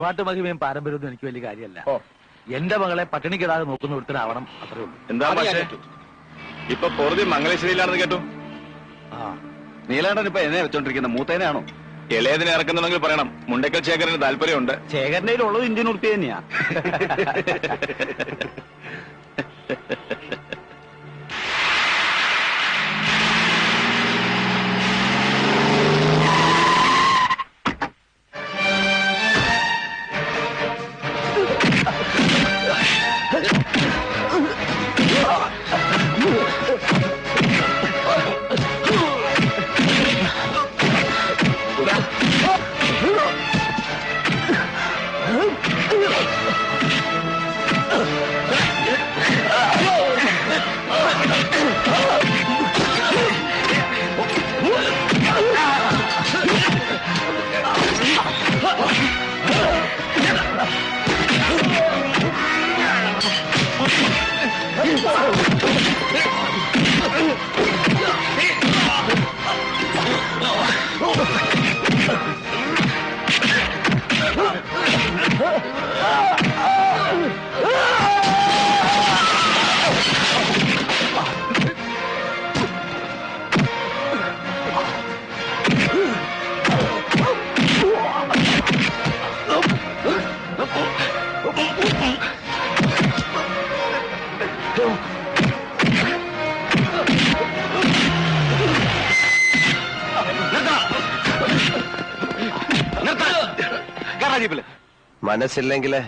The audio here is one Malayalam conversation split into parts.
പാട്ടുമഹിമയും പാരമ്പര്യവും എനിക്ക് വലിയ കാര്യമല്ല. എന്റെ മകളെ പട്ടിണിക്കിടാതെ നോക്കുന്ന ഒരുത്തരാവണം, അത്രേ ഉള്ളൂ. എന്താ പക്ഷേ ഇപ്പൊ പൊറുതി മംഗലശ്ശേരിയിലാണെന്ന് കേട്ടു. നീലാണ്ടൻ ഇപ്പൊ എന്നെ വെച്ചോണ്ടിരിക്കുന്ന മൂത്തേനാണോ? ഇളയതിനെ ഇറക്കുന്നുണ്ടെങ്കിൽ പറയണം. മുണ്ടക്കൽ ശേഖരന് താല്പര്യമുണ്ട്. ശേഖരന്റെ ഉള്ളത് ഇന്ത്യൻ ഉറുപ്പി തന്നെയാ. മനസ്സില്ലെങ്കില്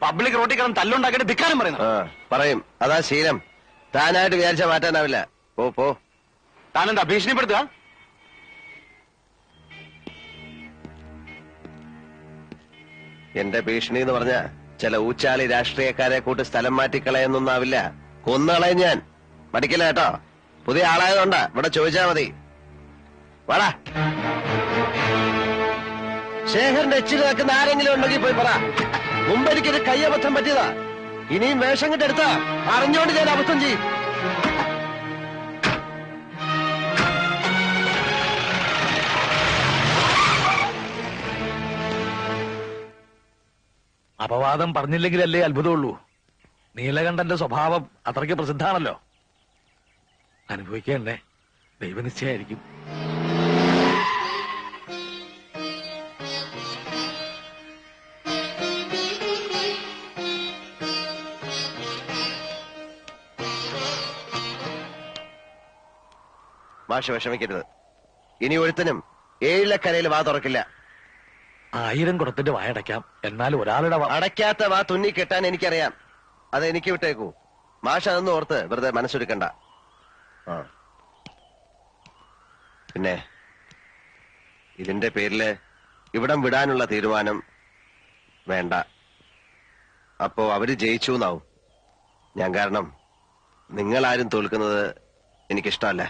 പബ്ലിക് റോട്ടിൽ കിടന്ന് തല്ലുണ്ടാക്കിയിട്ട് ധിക്കാരം പറയുന്നു. പറയും, അതാ ശീലം. താനായിട്ട് വിചാരിച്ച മാറ്റാനാവില്ല. പോ. താനെന്താ ഭീഷണിപ്പെടുത്തുക? എന്റെ ഭീഷണി എന്ന് പറഞ്ഞ ചില ഊച്ചാലി രാഷ്ട്രീയക്കാരെ കൂട്ട് സ്ഥലം മാറ്റിക്കളയെന്നൊന്നാവില്ല. കൊന്നുകളയും ഞാൻ. മടിക്കില്ല കേട്ടോ. പുതിയ ആളായതുകൊണ്ടാ. ഇവിടെ ചോദിച്ചാ മതി. വാടാ. ശേഖരന്റെ എച്ചിൽ നിൽക്കുന്ന ആരെങ്കിലും ഉണ്ടെങ്കിൽ പോയി പറ. മുമ്പ് എനിക്കൊരു കയ്യബദ്ധം പറ്റിയതാ. ഇനിയും വേഷം കിട്ടെടുത്താ അറിഞ്ഞോണ്ട് ഞാൻ അബദ്ധം ചെയ്യും. അപവാദം പറഞ്ഞില്ലെങ്കിലല്ലേ അത്ഭുതമുള്ളൂ. നീലകണ്ഠന്റെ സ്വഭാവം അത്രയ്ക്ക് പ്രസിദ്ധാണല്ലോ. അനുഭവിക്കണ്ടേ, ദൈവനിശ്ചയായിരിക്കും. മാഷ് വിഷമിക്കരുത്. ഇനി ഒരുത്തനും ഏഴിലക്കരയിൽ വാ തുറക്കില്ല. 1000 കുടത്തിന്റെ വായടയ്ക്കാം, എന്നാൽ ഒരാളുടെ അടയ്ക്കാത്ത വാ തുന്നി കെട്ടാൻ എനിക്കറിയാം. അത് എനിക്ക് വിട്ടേക്കൂ. മാഷ് അതൊന്നും ഓർത്ത് വെറുതെ മനസ്സൊരുക്കണ്ട. പിന്നെ ഇതിന്റെ പേരില് ഇവിടം വിടാനുള്ള തീരുമാനം വേണ്ട. അപ്പോ അവര് ജയിച്ചു എന്നാവും. ഞാൻ കാരണം നിങ്ങളാരും തോൽക്കുന്നത് എനിക്കിഷ്ടമല്ല.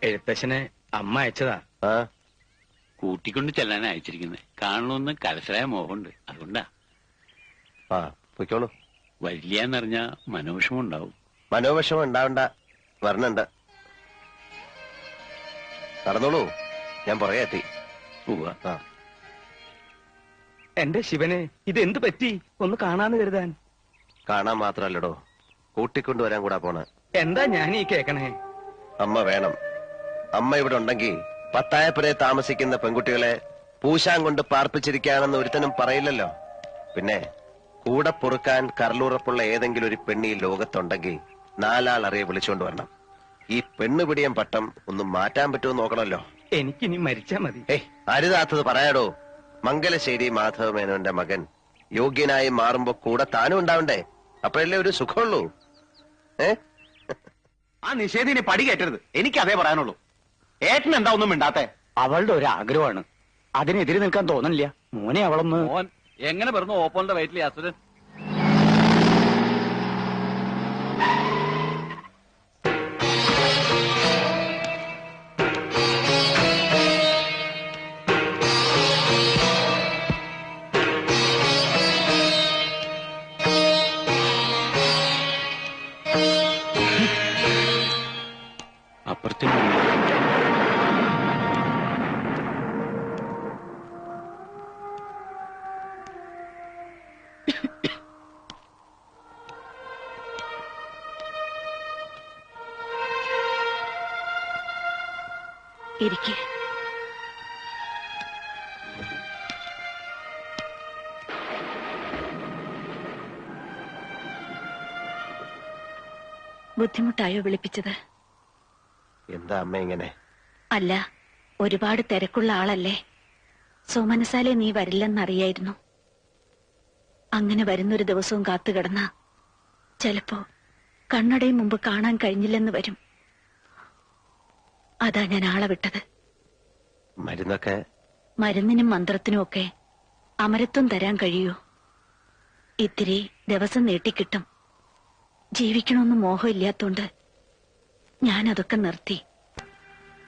എഴുത്തച്ഛനെ അമ്മ അയച്ചതാ. കൂട്ടിക്കൊണ്ട് ചെല്ലാനാ അയച്ചിരിക്കുന്നത്. കാണണമെന്ന് കരസരായ മോഹമുണ്ട്, അതുകൊണ്ടാ. പൊയ്ക്കോളൂ. വരില്ലാന്നറിഞ്ഞ മനോവിഷമം ഉണ്ടാവും. മനോവിഷമം ഉണ്ടാവണ്ട, വരണുണ്ട്. നടന്നോളൂ, ഞാൻ പുറകെ എത്തി. എന്റെ ശിവനെ, ഇതെന്ത് പറ്റി? ഒന്ന് കാണാന്ന് കരുതാൻ. കാണാൻ മാത്രല്ലടോ, കൂട്ടിക്കൊണ്ടുവരാൻ കൂടാ പോണ. എന്താ ഞാൻ ഈ കേക്കണേ? അമ്മ വേണം. അമ്മ ഇവിടെ ഉണ്ടെങ്കിൽ പത്തായപ്പുരെ താമസിക്കുന്ന പെൺകുട്ടികളെ പൂശാൻ കൊണ്ട് പാർപ്പിച്ചിരിക്കുകയാണെന്ന് ഒരുത്തനും പറയില്ലല്ലോ. പിന്നെ കൂടെ പൊറുക്കാൻ കരളുറപ്പുള്ള ഏതെങ്കിലും ഒരു പെണ്ണി ലോകത്തുണ്ടെങ്കിൽ 4 ആൾ അറിയെ വിളിച്ചുകൊണ്ട് വരണം. ഈ പെണ്ണുപിടിയം പട്ടം ഒന്ന് മാറ്റാൻ പറ്റുമോ നോക്കണല്ലോ. എനിക്കിനി മരിച്ചാ മതി. അരുതാത്തത് പറയാടോ. മംഗലശ്ശേരി മാധവമേനോന്റെ മകൻ യോഗ്യനായി മാറുമ്പോ കൂടെ താനും ഉണ്ടാവണ്ടേ? അപ്പോഴല്ലേ ഒരു സുഖമുള്ളൂ. ആ നിഷേധിനെ പടി കയറ്റരുത്. എനിക്ക് അതേ പറയാനുള്ളൂ. ഏട്ടൻ എന്താ ഒന്നും മിണ്ടാത്തെ? അവളുടെ ഒരു ആഗ്രഹമാണ്, അതിനെതിരെ നിൽക്കാൻ തോന്നില്ല. മോനെ അവളൊന്ന്. മോൻ എങ്ങനെ പറഞ്ഞു ഓപ്പോളിന്റെ വയറ്റിലെ അസുരൻ? ഇരിക്കെ. ബുദ്ധിമുട്ടായോ വിളിപ്പിച്ചത്? എന്താ അമ്മ ഇങ്ങനെ? അല്ല, ഒരുപാട് തിരക്കുള്ള ആളല്ലേ. സോമനസാലെ നീ വരില്ലെന്നറിയായിരുന്നു. അങ്ങനെ വരുന്നൊരു ദിവസവും കാത്തുകിടന്ന ചിലപ്പോ കണ്ണടയും മുമ്പ് കാണാൻ കഴിഞ്ഞില്ലെന്ന് വരും. അതാ ഞാൻ ആളെ വിട്ടത്. മരുന്നൊക്കെ? മരുന്നിനും മന്ത്രത്തിനും ഒക്കെ അമരത്വം തരാൻ കഴിയൂ. ഇത്തിരി ദിവസം നീട്ടിക്കിട്ടും. ജീവിക്കണമെന്ന് മോഹമില്ലാത്തോണ്ട് ഞാനതൊക്കെ നിർത്തി.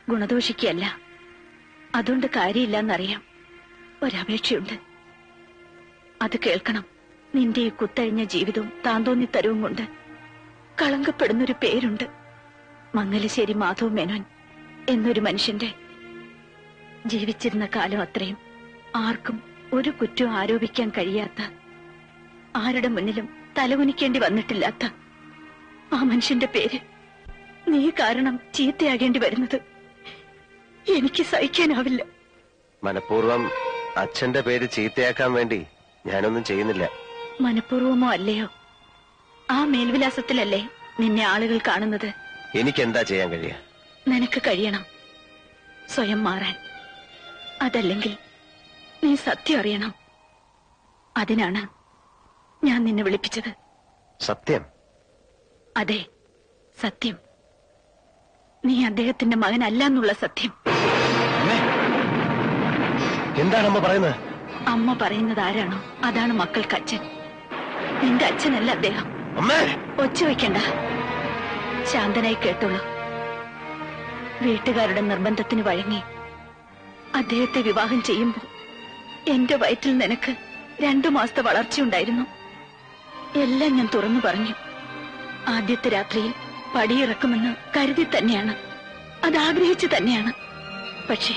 ഗുണദോഷിക്കല്ല, അതുകൊണ്ട് കാര്യമില്ലെന്നറിയാം. ഒരപേക്ഷയുണ്ട്, അത് കേൾക്കണം. നിന്റെ ഈ കുത്തഴിഞ്ഞ ജീവിതവും താന്തോന്നിത്തരവും കൊണ്ട് കളങ്കപ്പെടുന്നൊരു പേരുണ്ട്. മംഗലശ്ശേരി മാധവ് മേനോൻ എന്നൊരു മനുഷ്യന്റെ. ജീവിച്ചിരുന്ന കാലം അത്രയും ആർക്കും ഒരു കുറ്റവും ആരോപിക്കാൻ കഴിയാത്ത, ആരുടെ മുന്നിലും തലകുനിക്കേണ്ടി വന്നിട്ടില്ലാത്ത ആ മനുഷ്യന്റെ പേര് നീ കാരണം ചീത്തയാകേണ്ടി വരുന്നത് എനിക്ക് സഹിക്കാനാവില്ല. മനഃപൂർവ്വം അച്ഛന്റെ പേര് ചീത്തയാക്കാൻ വേണ്ടി ഞാനൊന്നും ചെയ്യുന്നില്ല. മനഃപൂർവമോ അല്ലയോ, ആ മേൽവിലാസത്തിലല്ലേ നിന്നെ ആളുകൾ കാണുന്നത്. എനിക്കെന്താ ചെയ്യാൻ കഴിയുക? നിനക്ക് കഴിയണം സ്വയം മാറാൻ. അതല്ലെങ്കിൽ നീ സത്യം അറിയണം. അതിനാണ് ഞാൻ നിന്നെ വിളിപ്പിച്ചത്. സത്യം? അതെ, സത്യം. നീ അദ്ദേഹത്തിന്റെ മകനല്ല എന്നുള്ള സത്യം. എന്താണ് അമ്മ പറയുന്നത്? അമ്മ പറയുന്നത് ആരാണോ അതാണ് മക്കൾക്ക് അച്ഛൻ. നിന്റെ അച്ഛനല്ല അദ്ദേഹം. ഒച്ച വയ്ക്കണ്ട, ശാന്തനായി കേട്ടോളൂ. വീട്ടുകാരുടെ നിർബന്ധത്തിന് വഴങ്ങി അദ്ദേഹത്തെ വിവാഹം ചെയ്യുമ്പോ എന്റെ വയറ്റിൽ നിനക്ക് 2 മാസത്തെ വളർച്ചയുണ്ടായിരുന്നു. എല്ലാം ഞാൻ തുറന്നു പറഞ്ഞു. ആദ്യത്തെ രാത്രിയിൽ പടിയിറക്കുമെന്ന് കരുതി തന്നെയാണ്, അതാഗ്രഹിച്ചു തന്നെയാണ്. പക്ഷേ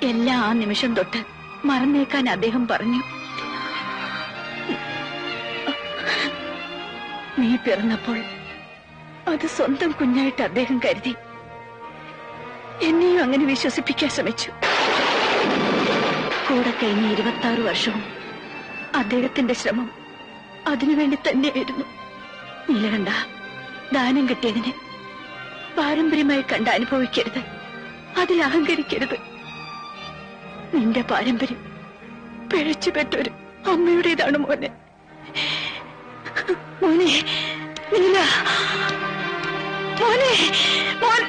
എല്ലാം ആ നിമിഷം തൊട്ട് മറന്നേക്കാൻ അദ്ദേഹം പറഞ്ഞു. നീ പിറന്നപ്പോൾ അത് സ്വന്തം കുഞ്ഞായിട്ട് അദ്ദേഹം കരുതി. എന്നെയും അങ്ങനെ വിശ്വസിപ്പിക്കാൻ ശ്രമിച്ചു. കൂടെ കഴിഞ്ഞ 26 വർഷവും അദ്ദേഹത്തിന്റെ ശ്രമം അതിനുവേണ്ടി തന്നെയായിരുന്നു. നീലകണ്ഠ, ദാനം കിട്ടിയതിനെ പാരമ്പര്യമായി കണ്ട് അനുഭവിക്കരുത്, അതിൽ അഹങ്കരിക്കരുത്. നിന്റെ പാരമ്പര്യം പിഴച്ചുപെട്ടൊരു അമ്മയുടേതാണ് മോനെ. മോനെ നീല, മോനെ മോൻ